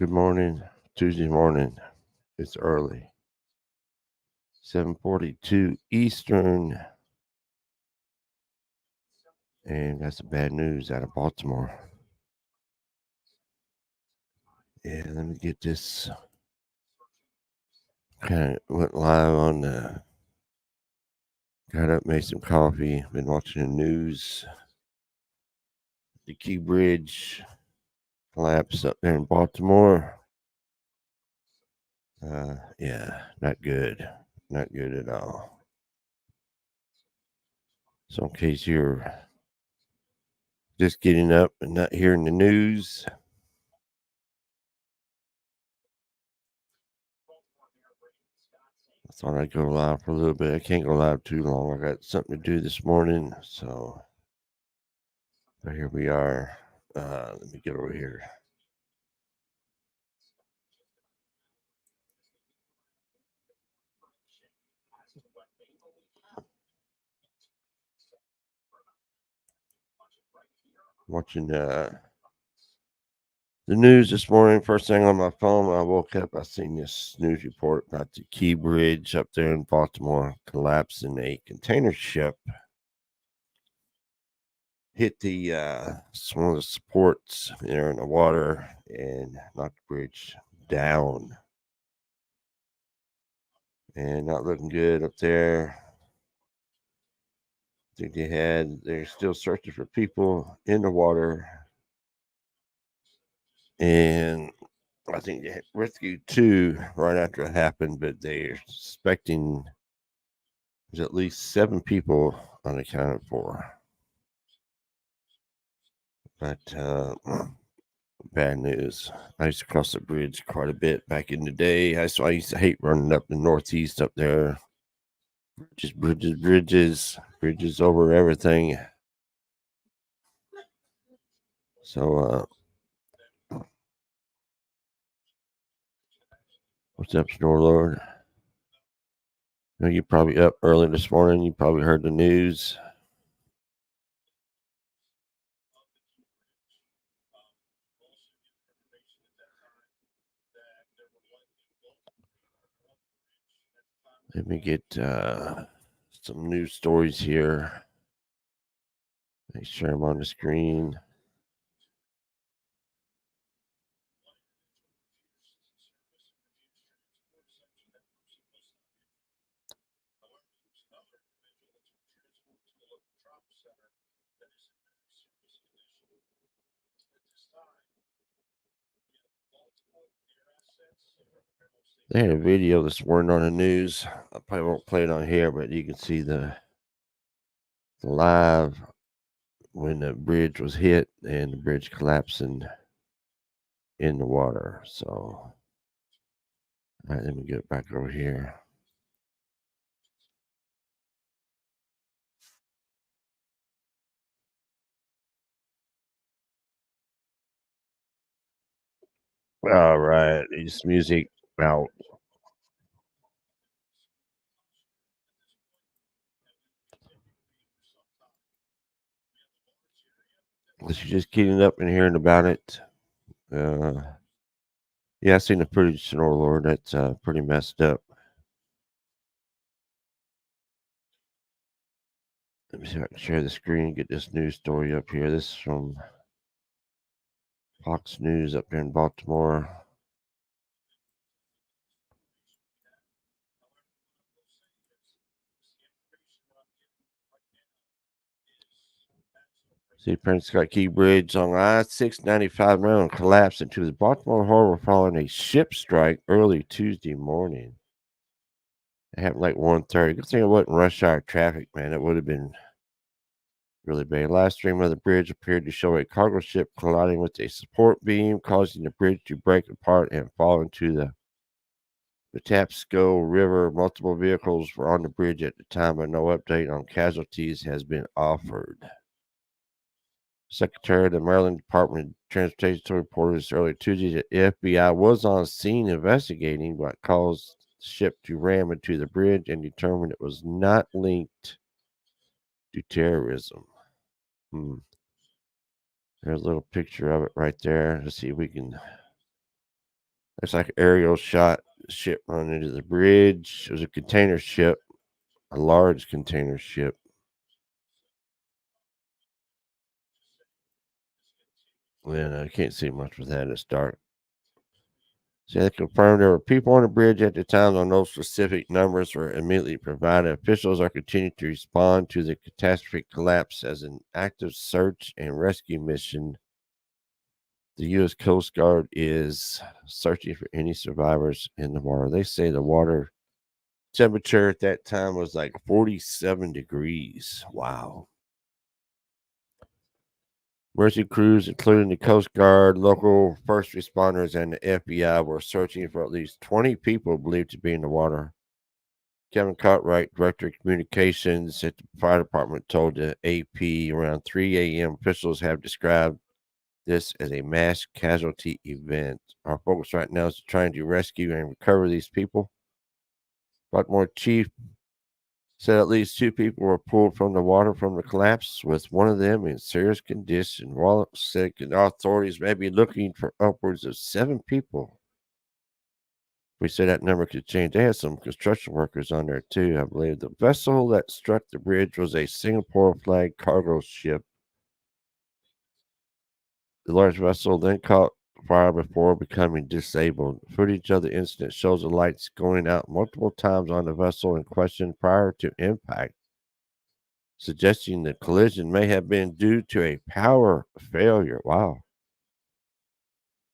Good morning. Tuesday morning. It's early. 7:42 Eastern. And got some bad news out of Baltimore. Yeah, let me get this. Kind of went live on got up, made some coffee, been watching the news. The Key Bridge collapse up there in Baltimore. Yeah, not good. Not good at all. So, in case you're just getting up and not hearing the news, I thought I'd go live for a little bit. I can't go live too long. I got something to do this morning. So, but here we are. Let me get over here. Watching the news this morning. First thing on my phone when I woke up, I seen this news report about the Key Bridge up there in Baltimore collapsing. A container ship hit the one of the supports there in the water and knocked the bridge down. And not looking good up there. I think they're still searching for people in the water. And I think they rescued two right after it happened, but they're suspecting there's at least 7 people unaccounted for. But bad news. I used to cross the bridge quite a bit back in the day. I used to hate running up the northeast up there. Bridges over everything. So, what's up, Snorlord? I know you're probably up early this morning. You probably heard the news. Let me get some news stories here. Make sure I'm on the screen. They had a video this morning on the news. I probably won't play it on here, but you can see the live when the bridge was hit and the bridge collapsing in the water. So, all right, let me get back over here. All right, this music out. Unless you're just getting up and hearing about it. Yeah, I seen the footage, Sonora Lord. That's pretty messed up. Let me see if I can share the screen and get this news story up here. This is from Fox News up there in Baltimore. See, Prescott Key Bridge on I-695 Maryland collapsed into the Baltimore Harbor following a ship strike early Tuesday morning. It happened like 1:30. Good thing it wasn't rush hour traffic, man. It would have been really bad. Live stream of the bridge appeared to show a cargo ship colliding with a support beam, causing the bridge to break apart and fall into the Patapsco River. Multiple vehicles were on the bridge at the time, but no update on casualties has been offered. Secretary of the Maryland Department of Transportation reported this earlier Tuesday that the FBI was on scene investigating what caused the ship to ram into the bridge and determined it was not linked to terrorism. Hmm. There's a little picture of it right there. Let's see if we can It's like an aerial shot. The ship run into the bridge. It was a container ship, a large container ship. And I can't see much with that. It's dark. So they confirmed there were people on the bridge at the time, though no specific numbers were immediately provided. Officials are continuing to respond to the catastrophic collapse as an active search and rescue mission. The U.S. Coast Guard is searching for any survivors in the water. They say the water temperature at that time was like 47 degrees. Wow. Mercy crews, including the Coast Guard, local first responders, and the FBI, were searching for at least 20 people believed to be in the water. Kevin Cartwright, Director of Communications at the fire department, told the AP around 3 a.m. officials have described this as a mass casualty event. Our focus right now is trying to rescue and recover these people. Baltimore chief said at least 2 people were pulled from the water from the collapse, with one of them in serious condition. While sick, and authorities may be looking for upwards of 7 people. We said that number could change. They had some construction workers on there too, I believe. The vessel that struck the bridge was a Singapore flag cargo ship. The large vessel then caught fire before becoming disabled. Footage of the incident shows the lights going out multiple times on the vessel in question prior to impact, suggesting the collision may have been due to a power failure. Wow.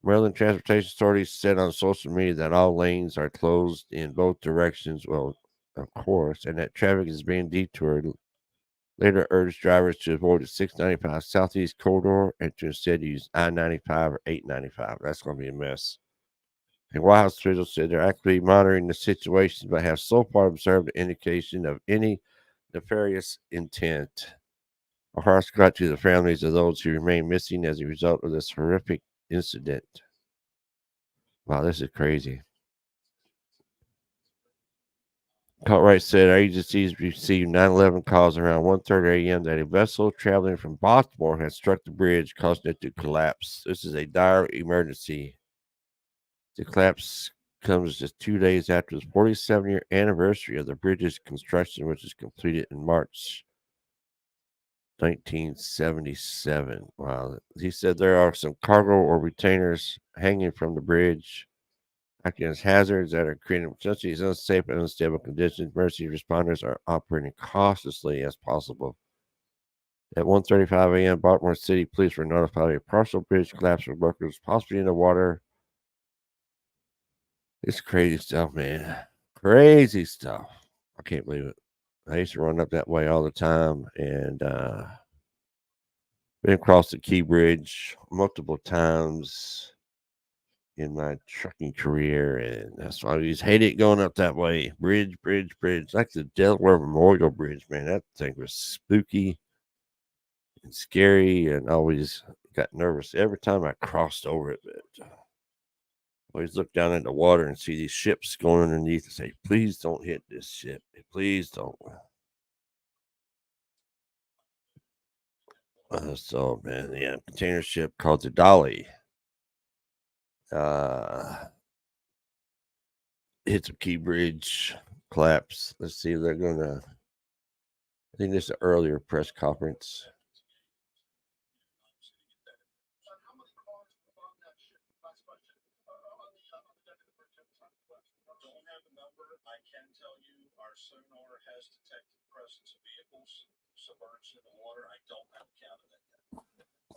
Maryland Transportation Authority said on social media that all lanes are closed in both directions, well, of course, and that traffic is being detoured. Later urged drivers to avoid the 695 Southeast corridor and to instead use I-95 or 895. That's going to be a mess. And White House officials said they're actively monitoring the situation, but have so far observed the indication of any nefarious intent. Our hearts go out to the families of those who remain missing as a result of this horrific incident. Wow, this is crazy. Cartwright said our agencies received 911 calls around 1:30 a.m. that a vessel traveling from Baltimore had struck the bridge, causing it to collapse. This is a dire emergency. The collapse comes just 2 days after the 47-year anniversary of the bridge's construction, which was completed in March 1977. Wow. He said there are some cargo or retainers hanging from the bridge, acting as hazards that are creating potentially unsafe and unstable conditions. Emergency responders are operating cautiously as possible. At 1:35 a.m., Baltimore City police were notified of a partial bridge collapse with workers possibly in the water. It's crazy stuff, man. Crazy stuff. I can't believe it. I used to run up that way all the time and been across the Key Bridge multiple times in my trucking career, and that's why I always hated going up that way. Bridge, bridge, bridge. Like the Delaware Memorial Bridge, man. That thing was spooky and scary, and I always got nervous every time I crossed over it. But always look down at the water and see these ships going underneath and say, please don't hit this ship. Please don't. So, man, yeah, container ship called the Dolly. Uh, hit some Key Bridge, collapse. Let's see if they're going to. I think this is an earlier press conference.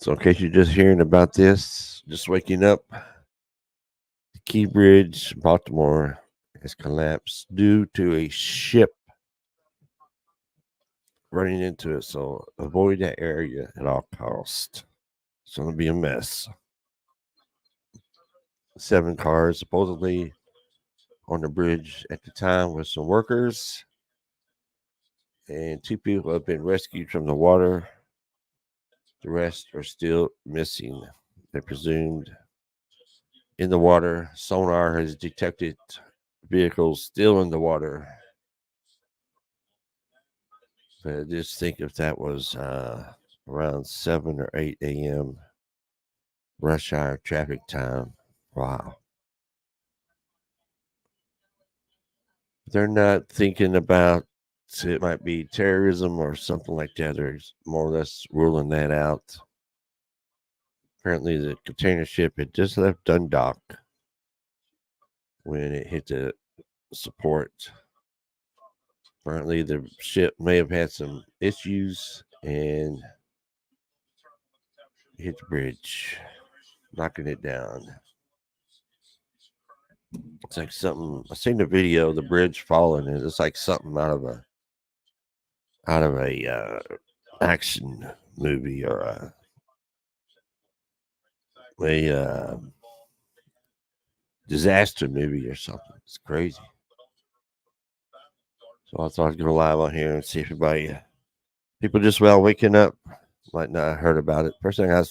So, in case you're just hearing about this, just waking up, the Key Bridge, Baltimore, has collapsed due to a ship running into it. So, avoid that area at all costs. It's going to be a mess. 7 cars supposedly on the bridge at the time with some workers, and 2 people have been rescued from the water. The rest are still missing. They're presumed in the water. Sonar has detected vehicles still in the water. But just think if that was around 7 or 8 a.m. rush hour traffic time. Wow. they're not thinking about it might be terrorism or something like that. They're more or less ruling that out. Apparently, the container ship had just left Dundalk when it hit the support. Apparently, the ship may have had some issues and hit the bridge, knocking it down. It's like something. I seen the video, the bridge falling, and it's like something out of a action movie or a disaster movie or something. It's crazy. So I thought I'd go live on here and see if everybody, people just waking up, might not have heard about it. First thing I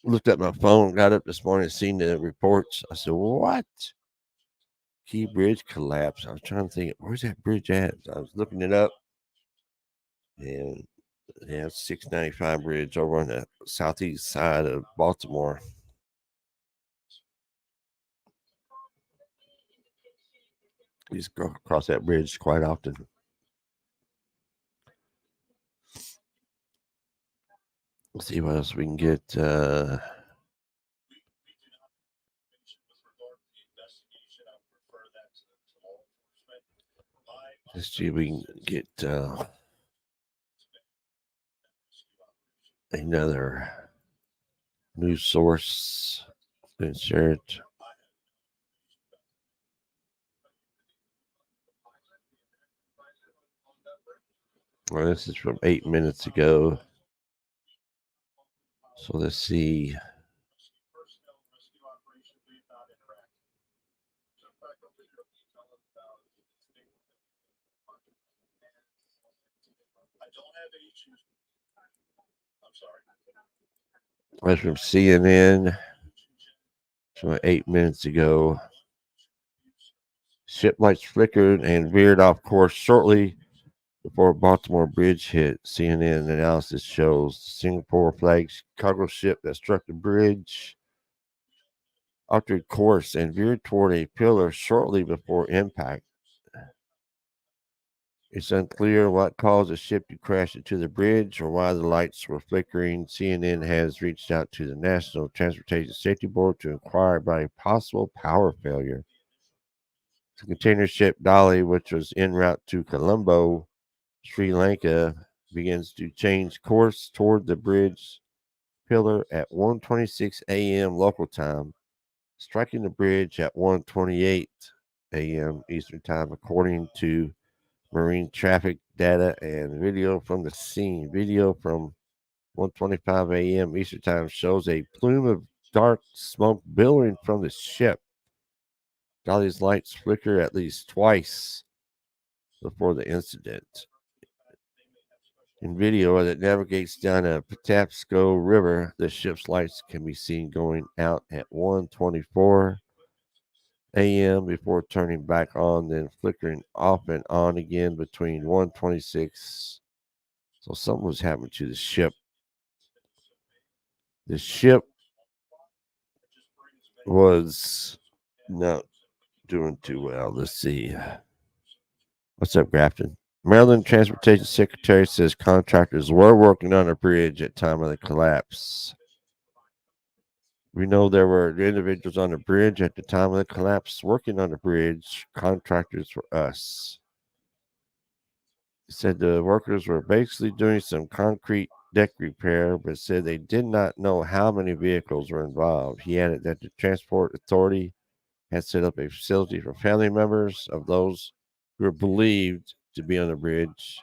looked at my phone, got up this morning, seen the reports. I said, "What? Key bridge collapse." I was trying to think, where's that bridge at? I was looking it up, and yeah, 695 bridge over on the southeast side of Baltimore. We just go across that bridge quite often. Let's see what else we can get. Let's see if we can get another news source. Insert. Well, this is from 8 minutes ago. So let's see. That's from CNN from 8 minutes ago. Ship lights flickered and veered off course shortly before Baltimore bridge hit. CNN analysis shows the Singapore flagged cargo ship that struck the bridge altered course and veered toward a pillar shortly before impact. It's unclear what caused the ship to crash into the bridge or why the lights were flickering. CNN has reached out to the National Transportation Safety Board to inquire about a possible power failure. The container ship Dolly, which was en route to Colombo, Sri Lanka, begins to change course toward the bridge pillar at 1:26 a.m. local time, striking the bridge at 1:28 a.m. Eastern Time, according to marine traffic data and video from the scene. Video from 1:25 a.m. Eastern Time shows a plume of dark smoke billowing from the ship. Dolly's lights flicker at least twice before the incident. In video as it navigates down a Patapsco River, the ship's lights can be seen going out at 1:24 a.m. before turning back on, then flickering off and on again between 1:26. So something was happening to the ship. The ship was not doing too well. Let's see. What's up, Grafton? Maryland Transportation Secretary says contractors were working on a bridge at time of the collapse. We know there were individuals on the bridge at the time of the collapse working on the bridge. Contractors were us. He said the workers were basically doing some concrete deck repair, but said they did not know how many vehicles were involved. He added that the Transport Authority had set up a facility for family members of those who were believed to be on the bridge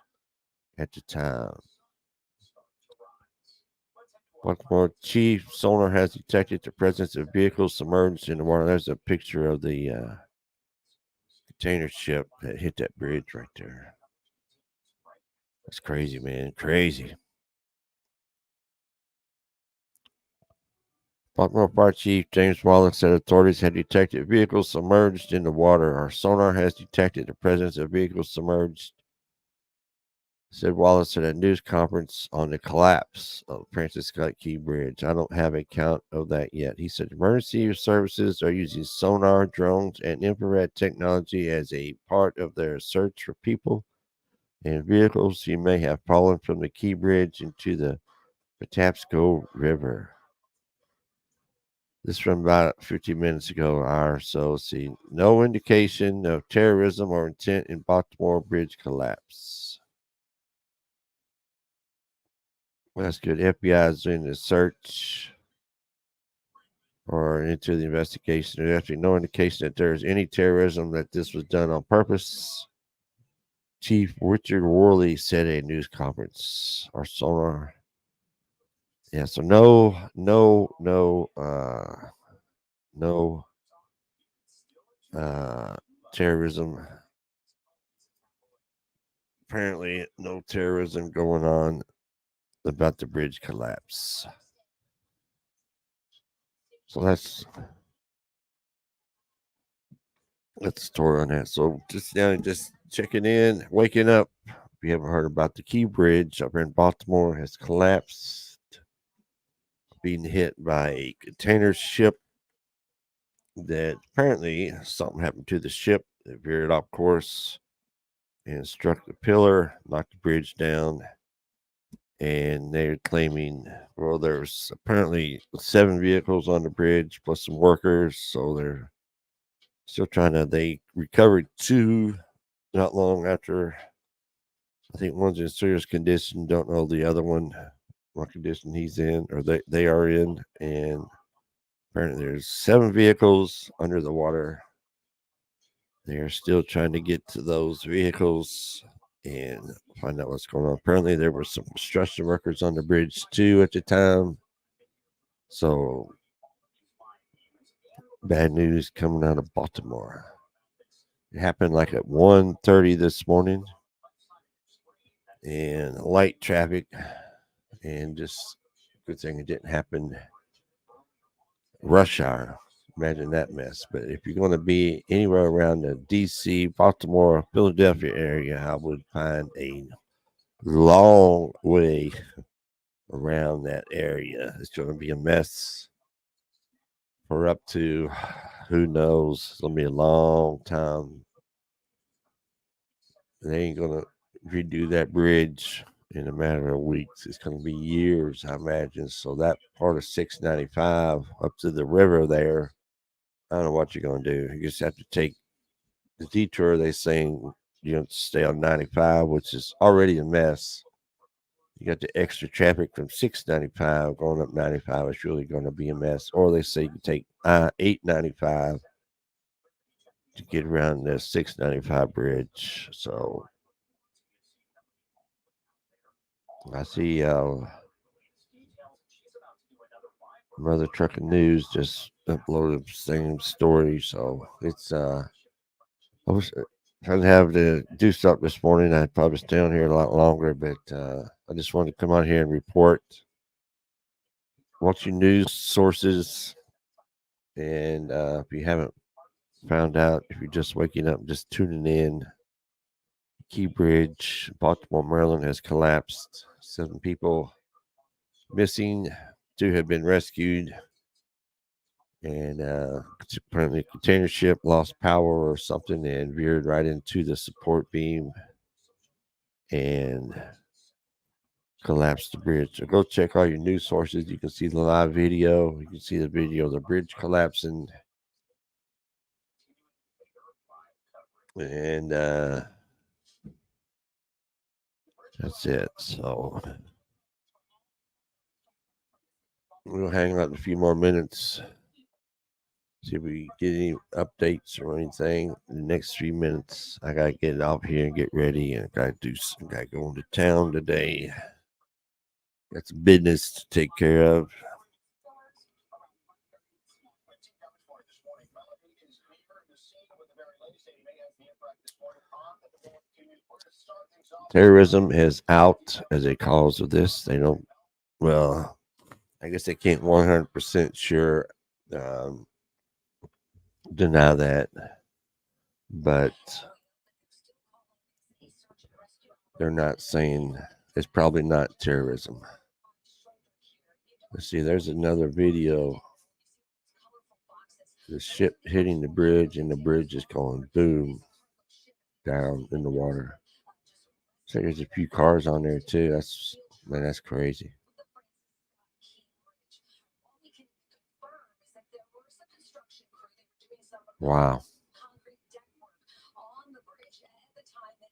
at the time. Baltimore Chief sonar has detected the presence of vehicles submerged in the water. There's a picture of the container ship that hit that bridge right there. That's crazy, man. Crazy. Baltimore Fire Chief James Wallace said authorities had detected vehicles submerged in the water. Our sonar has detected the presence of vehicles submerged said Wallace at a news conference on the collapse of Francis Scott Key Bridge. I don't have a count of that yet. He said emergency services are using sonar, drones, and infrared technology as a part of their search for people and vehicles who may have fallen from the Key Bridge into the Patapsco River. This from about 50 minutes ago or so. See, no indication of terrorism or intent in Baltimore Bridge collapse. Well, that's good. FBI is doing the search or into the investigation. There's actually no indication that there is any terrorism, that this was done on purpose. Chief Richard Worley said at a news conference or sonar. Yeah, so no terrorism. Apparently, no terrorism going on about the bridge collapse. So that's the story on that. So just checking in, waking up. If you haven't heard about the Key Bridge up in Baltimore, has collapsed, being hit by a container ship. That apparently something happened to the ship. It veered off course and struck the pillar, knocked the bridge down. And they're claiming, well, there's apparently 7 vehicles on the bridge plus some workers. So they're still they recovered 2 not long after. I think one's in serious condition. Don't know the other one, what condition he's in or they are in. And apparently there's 7 vehicles under the water. They're still trying to get to those vehicles and find out what's going on. Apparently there were some construction workers on the bridge too at the time. So bad news coming out of Baltimore. It happened like at 1:30 this morning, and light traffic, and just good thing it didn't happen rush hour. Imagine that mess. But if you're going to be anywhere around the DC, Baltimore, Philadelphia area, I would find a long way around that area. It's going to be a mess for up to, who knows, it's going to be a long time. They ain't going to redo that bridge in a matter of weeks. It's going to be years, I imagine. So that part of 695 up to the river there, I don't know what you're going to do. You just have to take the detour. They saying you have to stay on 95, which is already a mess. You got the extra traffic from 695 going up 95. It's really going to be a mess. Or they say you can take 895 to get around the 695 bridge. So I see Mother Trucking News just uploaded the same story. So it's I was trying to have to do something this morning. I'd probably stay on here a lot longer, but I just wanted to come on here and report. Watch your news sources, and if you haven't found out, if you're just waking up, just tuning in, Key Bridge, Baltimore, Maryland has collapsed. 7 people missing, 2 have been rescued, and apparently a container ship lost power or something and veered right into the support beam and collapsed the bridge. So go check all your news sources. You can see the live video. You can see the video of the bridge collapsing. And that's it. So we'll hang out a few more minutes. See if we get any updates or anything in the next 3 minutes. I gotta get off here and get ready, and I gotta go into town today. Got some business to take care of. Terrorism is out as a cause of this. They don't, well, I guess they can't 100% sure deny that, but they're not saying it's probably not terrorism. Let's see, there's another video. The ship hitting the bridge, and the bridge is going boom down in the water. So there's a few cars on there too. That's crazy. Wow.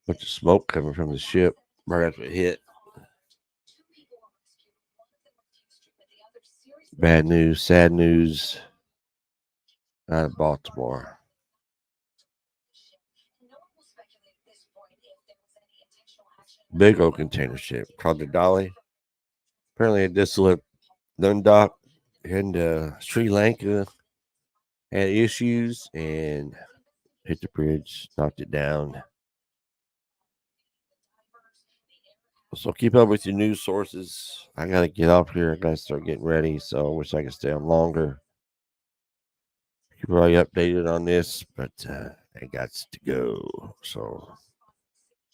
Bunch of smoke coming from the ship right after it hit. Bad news, sad news out of Baltimore. Big old container ship called the Dolly. Apparently, it just Dundalk in Sri Lanka had issues and hit the bridge, knocked it down. So keep up with your news sources. I gotta get off here. I gotta start getting ready. So I wish I could stay on longer. Keep everybody updated on this, but I got to go. So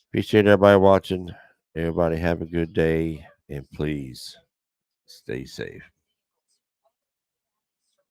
appreciate everybody watching. Everybody have a good day, and please stay safe.